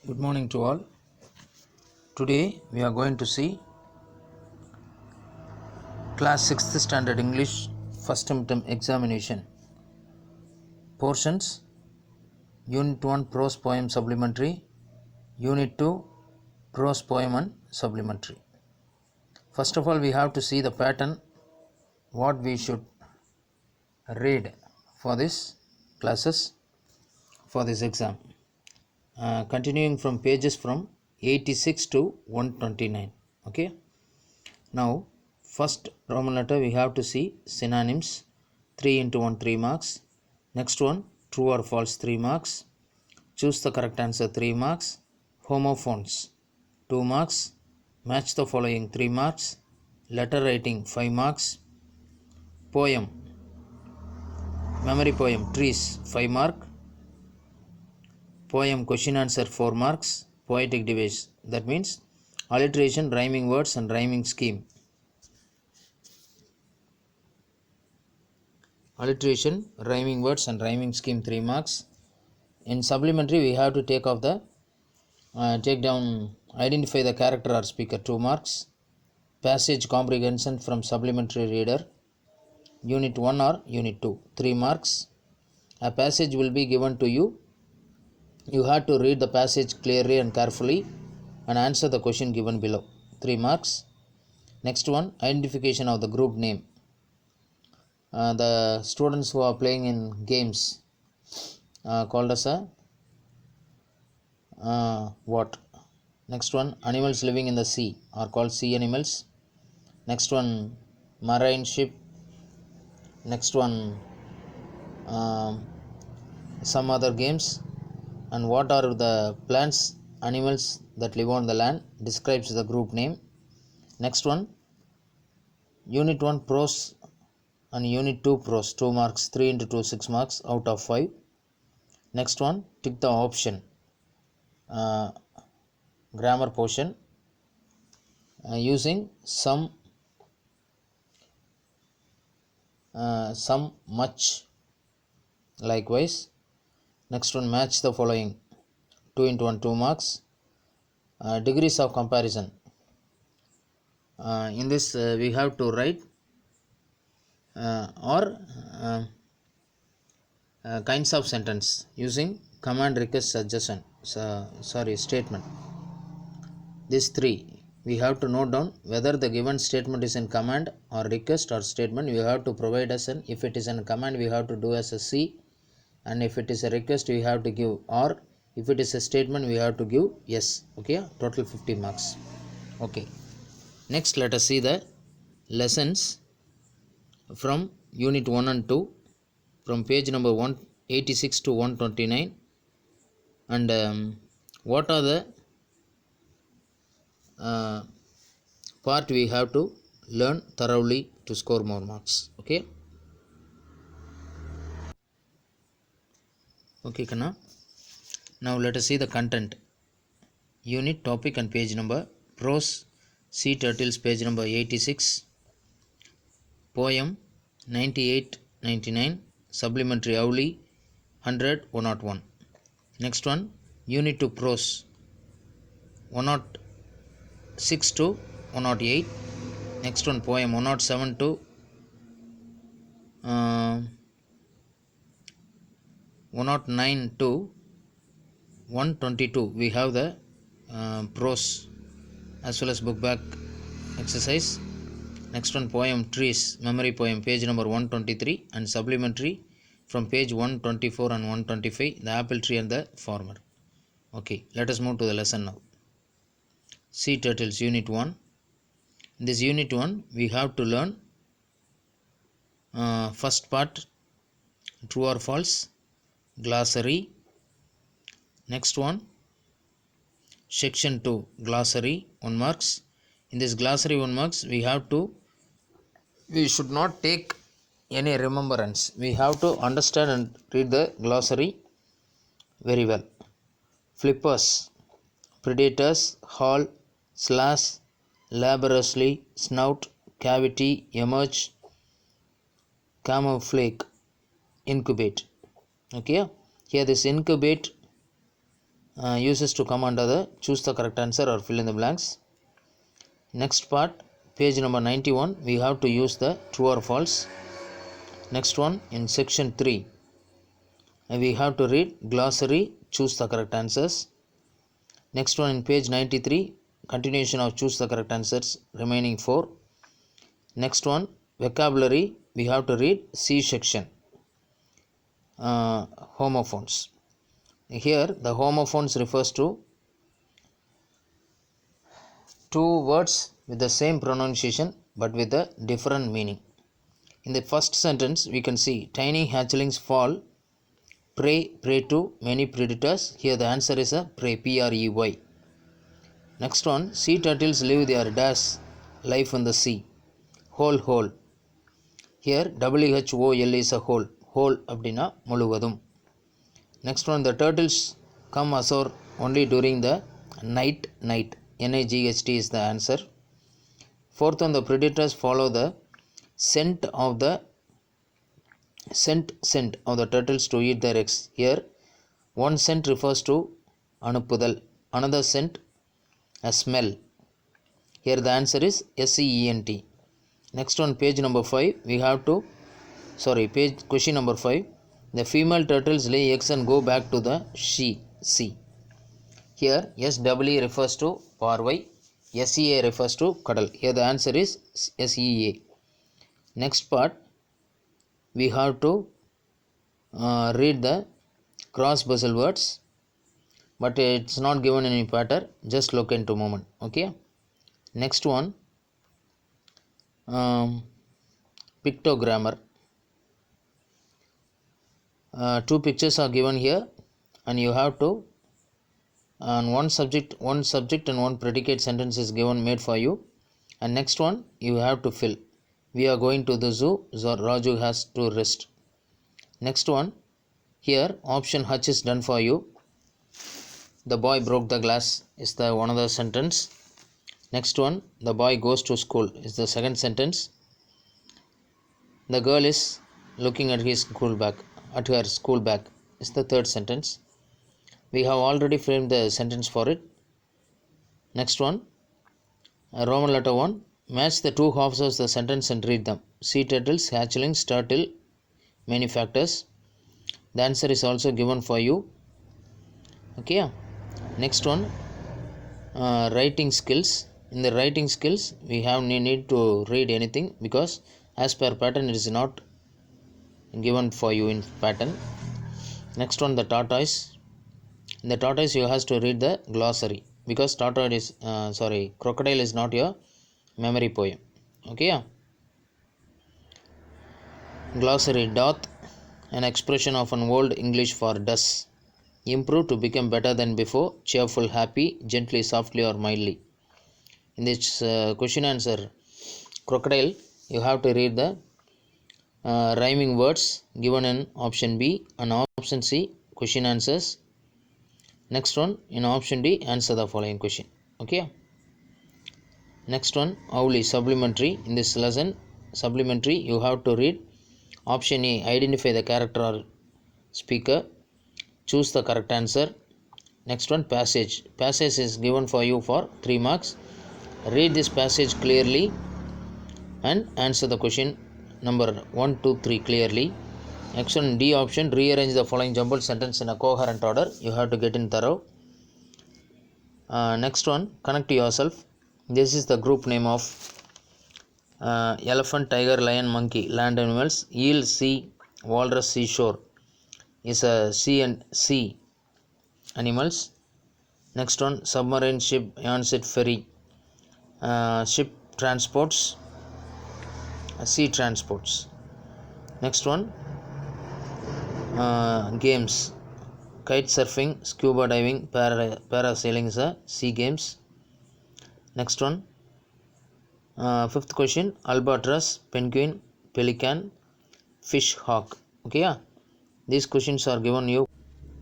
Good morning to all. Today we are going to see class 6th standard English first term examination portions. Unit 1 prose poem supplementary, Unit 2 prose poem and supplementary. First of all, we have to see the pattern what we should read for this classes for this exam. Continuing from pages from 86 to 129. Okay. Now, first Roman letter we have to see synonyms. 3 into 1 3 marks. Next one, true or false 3 marks. Choose the correct answer 3 marks. Homophones 2 marks. Match the following 3 marks. Letter writing 5 marks. Poem, memory poem trees 5 mark. Poem question answer 4 marks. Poetic device, that means alliteration, rhyming words and rhyming scheme. Alliteration, rhyming words and rhyming scheme 3 marks. In supplementary we have to take down identify the character or speaker 2 marks. Passage comprehension from supplementary reader unit 1 or unit 2 3 marks. A passage will be given to you. You have to read the passage clearly and carefully and answer the question given below 3 marks. Next one, identification of the group name. The students who are playing in games called as a what? Next one, animals living in the sea are called sea animals. Next one, marine ship. Next one, some other games. And what are the plants, animals that live on the land describes the group name. Next one, unit 1 prose and unit 2 prose 2 marks, 3 into 2 6 marks out of 5. Next one, tick the option. Grammar portion using some, much. Likewise, next one, match the following 2 into 1 2 marks. Degrees of comparison. In this we have to write kinds of sentence using command, request, suggestion, statement. These three we have to note down whether the given statement is in command or request or statement. We have to provide as an, if it is in command we have to do as a C, and if it is a request we have to give R, if it is a statement we have to give yes. Okay, total 50 marks. Okay, next let us see the lessons from unit 1 and 2 from page number 186 to 129, and what are the part we have to learn thoroughly to score more marks. Okay, Kana. Now let us see the content. Unit, topic and page number. Prose, Sea Turtles page number 86. Poem 98 99. Supplementary Owly 100 101. Next one, unit 2 prose 106 to 108. Next one, poem 107 to 109 to 122. We have the prose as well as book back exercise. Next one, poem trees, memory poem page number 123, and supplementary from page 124 and 125, the apple tree and the farmer. Okay, let us move to the lesson now. Sea Turtles unit 1. In this unit 1 we have to learn first part, true or false, glossary. Next one, section 2, glossary 1 marks. In this glossary 1 marks we should not take any remembrance. We have to understand and read the glossary very well. Flippers, predators, haul, slash, laboriously, snout, cavity, emerge, camouflage, incubate. Okay, here this incubate uses to come under the choose the correct answer or fill in the blanks. Next part, page number 91, we have to use the true or false. Next one, in section 3, we have to read glossary, choose the correct answers. Next one, in page 93, continuation of choose the correct answers, remaining 4. Next one, vocabulary, we have to read C section, homophones. Here the homophones refers to two words with the same pronunciation but with a different meaning. In the first sentence we can see tiny hatchlings fall prey to many predators. Here the answer is a prey, P-R-E-Y. Next one, sea turtles live their dash life in the sea, whole. Here WHOL is a whole அப்படின்னா முழுவதும். Next one, the turtles come ashore only during the night, NIGHT is the answer. Fourth one, the predators follow the scent of the turtles to eat their eggs. Here one scent refers to அனுப்புதல், another scent a smell. Here the answer is SENT. Next one, page number 5, we have to question number 5. The female turtles lay eggs and go back to the sea. Here SWE refers to பார்வை, SEA refers to கடல். Here the answer is SEA. Next part, we have to read the cross puzzle words, but it's not given any pattern, just look into moment. Okay. Next one, pictogrammar. Two pictures are given here and you have to, and one subject and one predicate sentence is given, made for you, and next one you have to fill. We are going to the zoo, Raju has to rest. Next one, here option H is done for you. The boy broke the glass is the one other sentence. Next one, the boy goes to school is the second sentence. The girl is looking at her school bag is the third sentence. We have already framed the sentence for it. Next one, Roman letter 1, match the two halves of the sentence and read them. Sea turtles, hatchlings, turtle, many factors. The answer is also given for you. Okay. Next one, writing skills. In the writing skills we have need to read anything because as per pattern it is not given for you in pattern. Next one, the tortoise. In the tortoise you have to read the glossary because crocodile is not your memory poem. Okay. Glossary, doth, an expression of an old English for does. Improve, to become better than before, cheerful, happy, gently, softly or mildly. In this question answer crocodile you have to read the rhyming words given in option B and option C question answers. Next one, in option D, answer the following question. Okay. Next one, Auli, supplementary. In this lesson, supplementary, you have to read option A, identify the character or speaker, choose the correct answer. Next one, passage. Passage is given for you for 3 marks. Read this passage clearly and answer the question number 1, 2, 3 clearly. Next one, D option, rearrange the following jumbled sentence in a coherent order. You have to get in thorough. Next one, connect yourself. This is the group name of elephant, tiger, lion, monkey, land animals. Eel, sea, walrus, seashore is a sea animals. Next one, submarine, ship, Yanset, ferry, ship transports, sea transports. Next one, games, kite surfing, scuba diving, parasailing is a sea games. Next one, fifth question, albatross, penguin, pelican, fish, hawk. Okay, these questions are given you